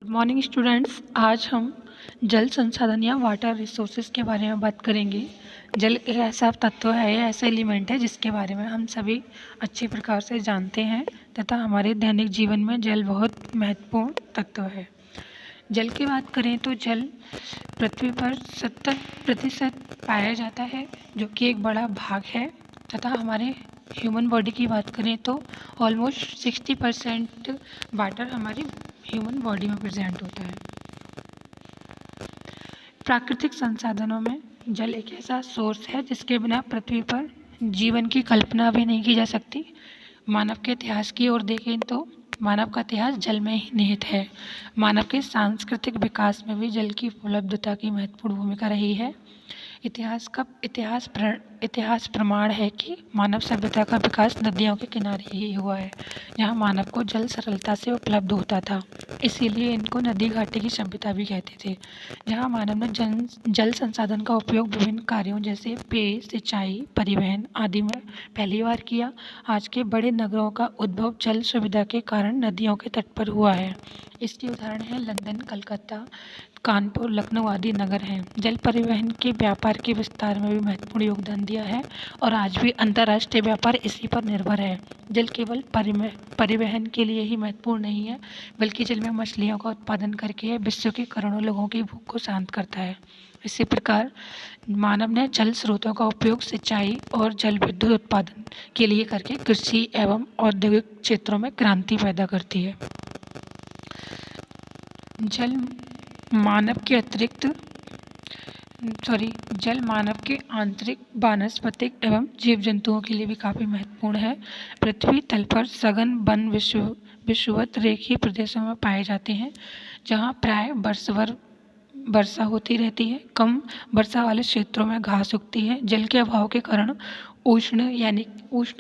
Morning students, आज हम जल संसाधन या वाटर रिसोर्सेज के बारे में बात करेंगे। जल एक ऐसा तत्व है या ऐसा एलिमेंट है जिसके बारे में हम सभी अच्छे प्रकार से जानते हैं तथा हमारे दैनिक जीवन में जल बहुत महत्वपूर्ण तत्व है। जल की बात करें तो जल पृथ्वी पर 70% पाया जाता है, जो कि एक बड़ा भाग है तथा हमारे ह्यूमन बॉडी की बात करें तो ऑलमोस्ट 60% वाटर हमारी ह्यूमन बॉडी में प्रेजेंट होता है। प्राकृतिक संसाधनों में जल एक ऐसा सोर्स है जिसके बिना पृथ्वी पर जीवन की कल्पना भी नहीं की जा सकती। मानव के इतिहास की ओर देखें तो मानव का इतिहास जल में ही निहित है। मानव के सांस्कृतिक विकास में भी जल की उपलब्धता की महत्वपूर्ण भूमिका रही है। इतिहास प्रमाण है कि मानव सभ्यता का विकास नदियों के किनारे ही हुआ है, जहाँ मानव को जल सरलता से उपलब्ध होता था। इसीलिए इनको नदी घाटी की सभ्यता भी कहते थे, जहाँ मानव ने जल संसाधन का उपयोग विभिन्न कार्यों जैसे पेय, सिंचाई, परिवहन आदि में पहली बार किया। आज के बड़े नगरों का उद्भव जल सुविधा के कारण नदियों के तट पर हुआ है। इसके उदाहरण हैं लंदन, कलकत्ता, कानपुर, लखनऊ आदि नगर हैं। जल परिवहन के व्यापार के विस्तार में भी महत्वपूर्ण योगदान दिया है और आज भी अंतर्राष्ट्रीय व्यापार इसी पर निर्भर है। जल केवल परिवहन के लिए ही महत्वपूर्ण नहीं है, बल्कि जल में मछलियों का उत्पादन करके विश्व के करोड़ों लोगों की भूख को शांत करता है। इसी प्रकार मानव ने जल स्रोतों का उपयोग सिंचाई और जल विद्युत उत्पादन के लिए करके कृषि एवं औद्योगिक क्षेत्रों में क्रांति पैदा करती है। जल मानव के आंतरिक, वानस्पतिक एवं जीव जंतुओं के लिए भी काफ़ी महत्वपूर्ण है। पृथ्वी तल पर सघन वन विषुवत रेखीय प्रदेशों में पाए जाते हैं, जहाँ प्राय वर्षभर वर्षा होती रहती है। कम वर्षा वाले क्षेत्रों में घास उगती है। जल के अभाव के कारण उष्ण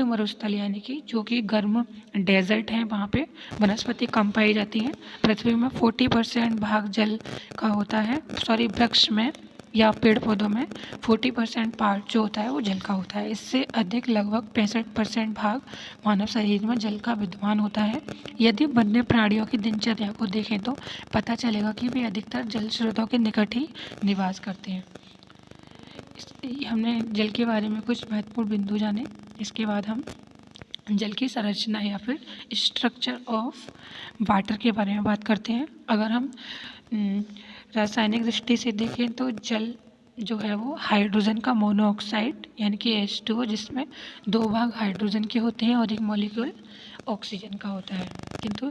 मरुस्थल यानी कि जो कि गर्म डेजर्ट हैं, वहाँ पे वनस्पति कम पाई जाती हैं। पृथ्वी में 40% भाग जल का होता है। वृक्ष में या पेड़ पौधों में 40% पार्ट जो होता है वो जल का होता है। इससे अधिक लगभग 65% भाग मानव शरीर में जल का विद्यमान होता है। यदि वन्य प्राणियों की दिनचर्या को देखें तो पता चलेगा कि वे अधिकतर जल स्रोतों के निकट ही निवास करते हैं। हमने जल के बारे में कुछ महत्वपूर्ण बिंदु जाने। इसके बाद हम जल की संरचना या फिर स्ट्रक्चर ऑफ वाटर के बारे में बात करते हैं। अगर हम रासायनिक दृष्टि से देखें तो जल जो है वो हाइड्रोजन का मोनोऑक्साइड यानी कि H2O, जिसमें 2 भाग हाइड्रोजन के होते हैं और एक मॉलिक्यूल ऑक्सीजन का होता है। किंतु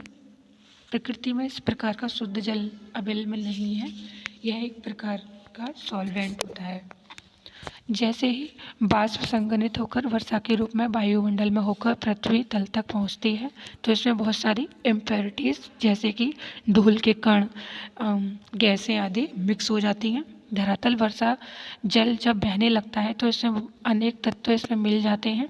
प्रकृति में इस प्रकार का शुद्ध जल अवेलेबल नहीं है। यह एक प्रकार का सॉल्वेंट होता है। जैसे ही वाष्प संघनित होकर वर्षा के रूप में वायुमंडल में होकर पृथ्वी तल तक पहुंचती है, तो इसमें बहुत सारी इम्प्योरिटीज़ जैसे कि धूल के कण, गैसें आदि मिक्स हो जाती हैं। धरातल वर्षा जल जब बहने लगता है तो इसमें अनेक तत्व इसमें मिल जाते हैं।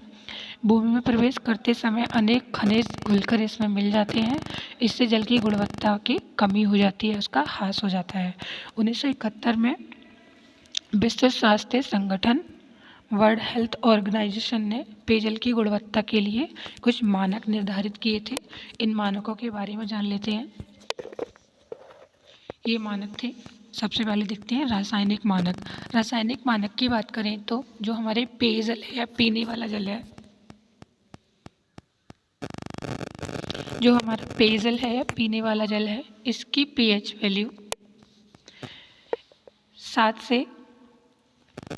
भूमि में प्रवेश करते समय अनेक खनिज घुलकर इसमें मिल जाते हैं। इससे जल की गुणवत्ता की कमी हो जाती है, उसका ह्रास हो जाता है। 1971 में विश्व स्वास्थ्य संगठन वर्ल्ड हेल्थ ऑर्गेनाइजेशन ने पेयजल की गुणवत्ता के लिए कुछ मानक निर्धारित किए थे। इन मानकों के बारे में जान लेते हैं। ये मानक थे, सबसे पहले देखते हैं रासायनिक मानक। रासायनिक मानक की बात करें तो जो हमारे पेयजल है या पीने वाला जल है, जो हमारा पेयजल है या पीने वाला जल है, इसकी pH वैल्यू 7 से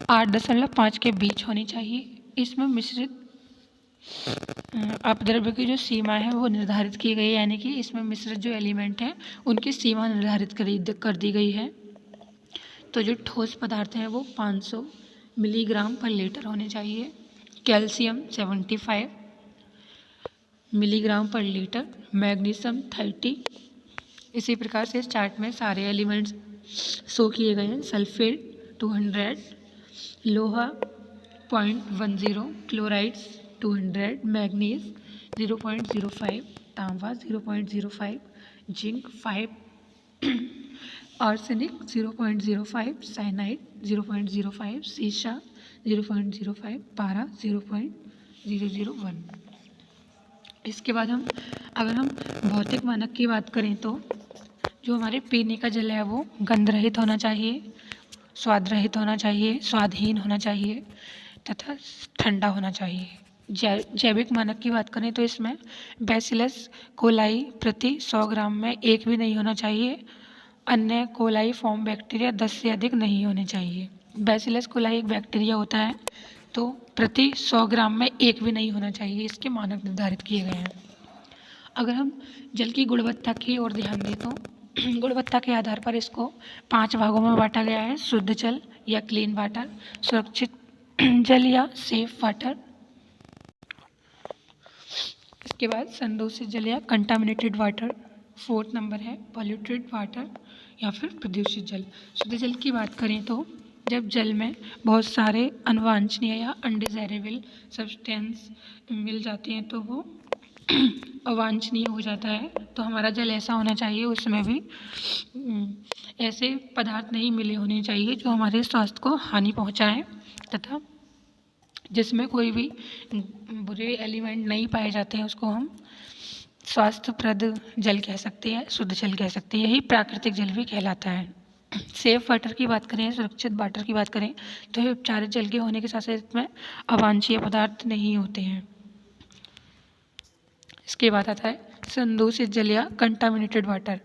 8.5 के बीच होनी चाहिए। इसमें मिश्रित अपद्रव्य की जो सीमा है वो निर्धारित की गई है, यानी कि इसमें मिश्रित जो एलिमेंट हैं उनकी सीमा निर्धारित कर दी गई है। तो जो ठोस पदार्थ हैं वो 500 मिलीग्राम पर लीटर होने चाहिए। कैल्शियम 75 मिलीग्राम पर लीटर, मैग्नीशियम 30। इसी प्रकार से इस चार्ट में सारे एलिमेंट्स शो किए गए हैं। सल्फेट 200, लोहा 0.10, क्लोराइड्स 200, मैग्नीज 0.05, तांबा 0.05, जिंक 5, आर्सेनिक 0.05, साइनाइड 0.05, सीसा 0.05, पारा 0.001। इसके बाद अगर हम भौतिक मानक की बात करें तो जो हमारे पीने का जल है वो गंध रहित होना चाहिए, स्वाद रहित होना चाहिए, स्वादहीन होना चाहिए तथा ठंडा होना चाहिए। जैविक मानक की बात करें तो इसमें बैसिलस कोलाई प्रति 100 ग्राम में 1 भी नहीं होना चाहिए। अन्य कोलाई फॉर्म बैक्टीरिया 10 से अधिक नहीं होने चाहिए। बैसिलस कोलाई एक बैक्टीरिया होता है, तो प्रति 100 ग्राम में 1 भी नहीं होना चाहिए। इसके मानक निर्धारित किए गए हैं। अगर हम जल की गुणवत्ता की ओर ध्यान दें तो गुणवत्ता के आधार पर इसको 5 भागों में बांटा गया है। शुद्ध जल या क्लीन वाटर, सुरक्षित जल या सेफ वाटर, इसके बाद संदूषित जल या कंटामिनेटेड वाटर, 4th नंबर है पॉल्यूटेड वाटर या फिर प्रदूषित जल। शुद्ध जल की बात करें तो जब जल में बहुत सारे अनवांछनीय या अनडिजायरेबल सब्सटेंस मिल जाते हैं तो वो अवांछनीय हो जाता है। तो हमारा जल ऐसा होना चाहिए, उसमें भी ऐसे पदार्थ नहीं मिले होने चाहिए जो हमारे स्वास्थ्य को हानि पहुंचाएं तथा जिसमें कोई भी बुरे एलिमेंट नहीं पाए जाते हैं, उसको हम स्वास्थ्यप्रद जल कह सकते हैं, शुद्ध जल कह सकते हैं। यही प्राकृतिक जल भी कहलाता है। सेफ वाटर की बात करें, सुरक्षित वाटर की बात करें तो ये उपचारित जल के होने के साथ साथ इसमें अवांछनीय पदार्थ नहीं होते हैं। इसके बाद आता है संदूषित जल या कंटामिनेटेड वाटर।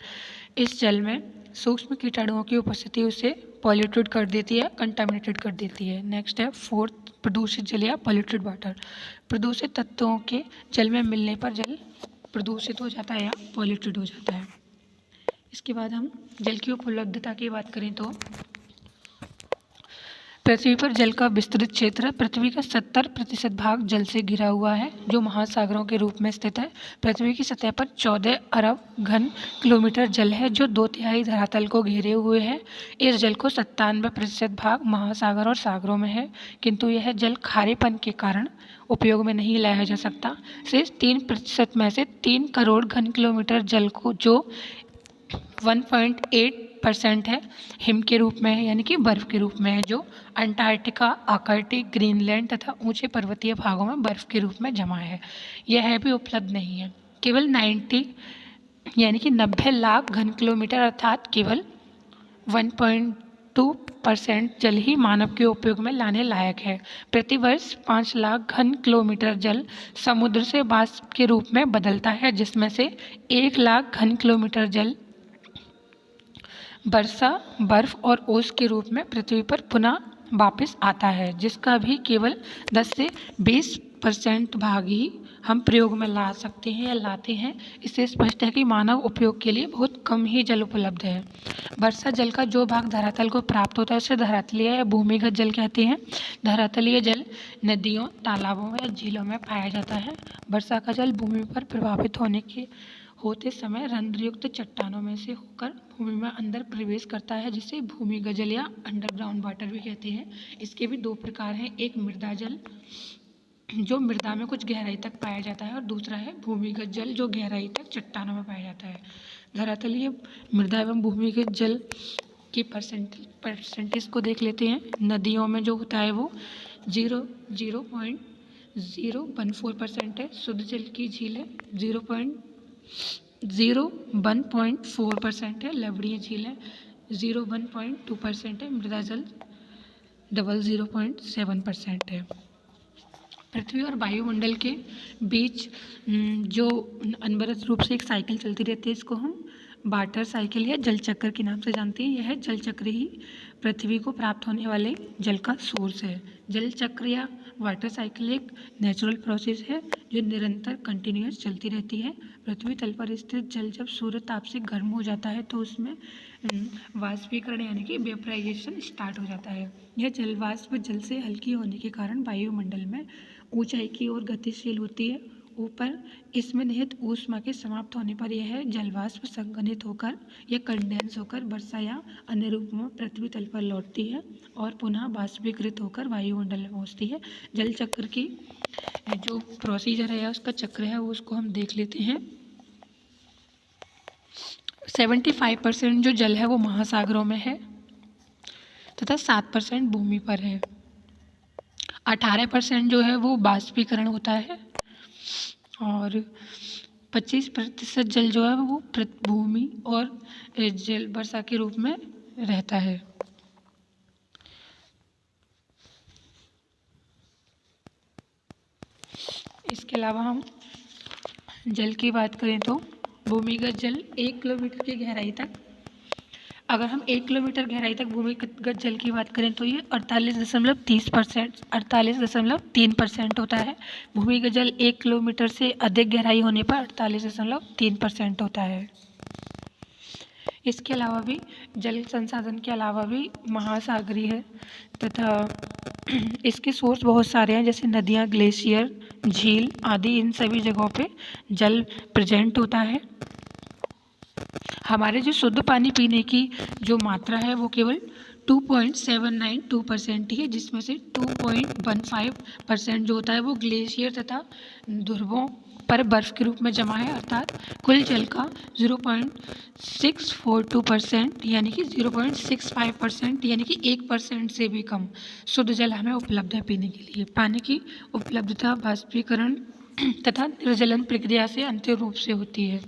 इस जल में सूक्ष्म कीटाणुओं की उपस्थिति उसे पॉल्यूटेड कर देती है, कंटामिनेटेड कर देती है। नेक्स्ट है 4th प्रदूषित जल या पॉल्यूटेड वाटर। प्रदूषित तत्वों के जल में मिलने पर जल प्रदूषित हो जाता है या पॉल्यूटेड हो जाता है। इसके बाद हम जल की उपलब्धता की बात करें तो पृथ्वी पर जल का विस्तृत क्षेत्र पृथ्वी का 70% भाग जल से घिरा हुआ है, जो महासागरों के रूप में स्थित है। पृथ्वी की सतह पर 14 अरब घन किलोमीटर जल है, जो 2/3 धरातल को घेरे हुए है। इस जल को 97% भाग महासागर और सागरों में है, किंतु यह जल खारेपन के कारण उपयोग में नहीं लाया जा सकता। शेष 3% में से 3 करोड़ घन किलोमीटर जल को, जो 1.8% है, हिम के रूप में है, यानी कि बर्फ के रूप में है, जो अंटार्कटिका, आर्कटिक, ग्रीनलैंड तथा ऊंचे पर्वतीय भागों में बर्फ के रूप में जमा है। यह भी उपलब्ध नहीं है। केवल 90 यानी कि 90 लाख घन किलोमीटर अर्थात केवल 1.2% जल ही मानव के उपयोग में लाने लायक है। प्रतिवर्ष 5 लाख घन किलोमीटर जल समुद्र से वाष्प के रूप में बदलता है, जिसमें से 1 लाख घन किलोमीटर जल वर्षा, बर्फ और ओस के रूप में पृथ्वी पर पुनः वापस आता है, जिसका भी केवल 10 से 20% भाग ही हम प्रयोग में ला सकते हैं या लाते हैं। इससे स्पष्ट है कि मानव उपयोग के लिए बहुत कम ही जल उपलब्ध है। वर्षा जल का जो भाग धरातल को प्राप्त होता है उसे धरातलीय या भूमिगत जल कहते हैं। धरातलीय जल नदियों, तालाबों या झीलों में पाया जाता है। वर्षा का जल भूमि पर प्रभावित होते समय रंध्रयुक्त चट्टानों में से होकर भूमि में अंदर प्रवेश करता है, जिसे भूमिगत जल या अंडरग्राउंड वाटर भी कहते हैं। इसके भी 2 प्रकार हैं, एक मृदा जल जो मृदा में कुछ गहराई तक पाया जाता है और दूसरा है भूमिगत जल जो गहराई तक चट्टानों में पाया जाता है। धरातलीय मृदा एवं भूमिगत जल की परसेंटेज को देख लेते हैं। नदियों में जो होता है वो 0.014% है। शुद्ध जल की झीलें 0.01% है। लवणीय झीलें 0.1% है। मृदा जल 0.7% है। पृथ्वी और वायुमंडल के बीच जो अनवरत रूप से एक साइकिल चलती रहती है, इसको हम वाटर साइकिल या जल चक्र के नाम से जानते हैं। यह जल चक्र ही पृथ्वी को प्राप्त होने वाले जल का सोर्स है। जल चक्र या वाटर साइकिल एक नेचुरल प्रोसेस है जो निरंतर कंटिन्यूअस चलती रहती है। पृथ्वी तल पर स्थित जल जब सूर्य ताप से गर्म हो जाता है तो उसमें वाष्पीकरण यानी कि वेपराइजेशन स्टार्ट हो जाता है। यह जल वाष्प जल से हल्की होने के कारण वायुमंडल में ऊंचाई की ओर गतिशील होती है। ऊपर इसमें निहित ऊष्मा के समाप्त होने पर यह जलवाष्प संघनित होकर या कंडेंस होकर वर्षा या अन्य रूप में पृथ्वी तल पर लौटती है और पुनः वाष्पीकृत होकर वायुमंडल में पहुंचती है। जल चक्र की जो प्रोसीजर है या उसका चक्र है वो उसको हम देख लेते हैं। 75% जो जल है वो महासागरों में है तथा 7% भूमि पर है। 18% जो है वो वाष्पीकरण होता है और 25% जल जो है वो भूमि और जल वर्षा के रूप में रहता है। इसके अलावा हम जल की बात करें तो भूमिगत जल 1 किलोमीटर की गहराई तक, अगर हम 1 किलोमीटर गहराई तक भूमिगत जल की बात करें तो ये 48.3% होता है। भूमिगत जल 1 किलोमीटर से अधिक गहराई होने पर 48.3% होता है। इसके अलावा भी जल संसाधन के अलावा भी महासागरीय है तथा इसके सोर्स बहुत सारे हैं, जैसे नदियाँ, ग्लेशियर, झील आदि। इन सभी जगहों पे जल प्रेजेंट होता है। हमारे जो शुद्ध पानी पीने की जो मात्रा है वो केवल 2.792% ही है, जिसमें से 2.15% जो होता है वो ग्लेशियर तथा ध्रुवों पर बर्फ के रूप में जमा है, अर्थात कुल जल का 0.642% यानी कि 0.65% यानी कि 1% से भी कम शुद्ध जल हमें उपलब्ध है पीने के लिए। पानी की उपलब्धता बाष्पीकरण तथा निर्जलन प्रक्रिया से अंतिम रूप से होती है।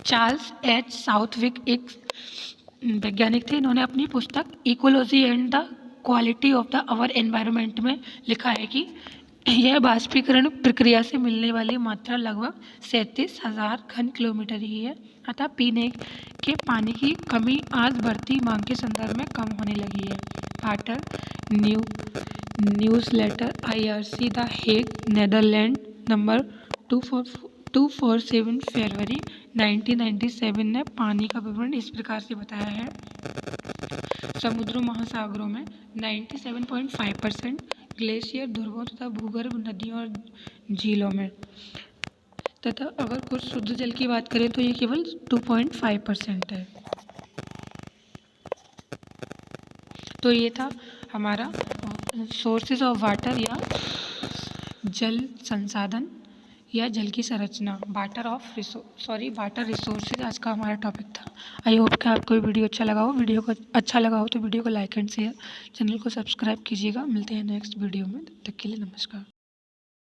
चार्ल्स एच साउथविक एक वैज्ञानिक थे। इन्होंने अपनी पुस्तक ecology and the quality of the our environment में लिखा है कि यह बाष्पीकरण प्रक्रिया से मिलने वाली मात्रा लगभग 37,000 घन किलोमीटर ही है, अतः पीने के पानी की कमी आज बढ़ती मांग के संदर्भ में कम होने लगी है। Water newsletter IRC the Hague Netherland number 247 फरवरी 1997 ने पानी का विवरण इस प्रकार से बताया है। समुद्रों महासागरों में 97.5%, ग्लेशियर ध्रुवों तथा भूगर्भ नदियों और झीलों में, तथा अगर कुछ शुद्ध जल की बात करें तो ये केवल 2.5% है। तो ये था हमारा सोर्सेज ऑफ वाटर या जल संसाधन या जल की संरचना, वाटर रिसोर्सेज आज का हमारा टॉपिक था। आई होप कि आपको ये वीडियो अच्छा लगा हो। वीडियो को अच्छा लगा हो तो वीडियो को लाइक एंड शेयर, चैनल को सब्सक्राइब कीजिएगा। मिलते हैं नेक्स्ट वीडियो में, तब तक के लिए नमस्कार।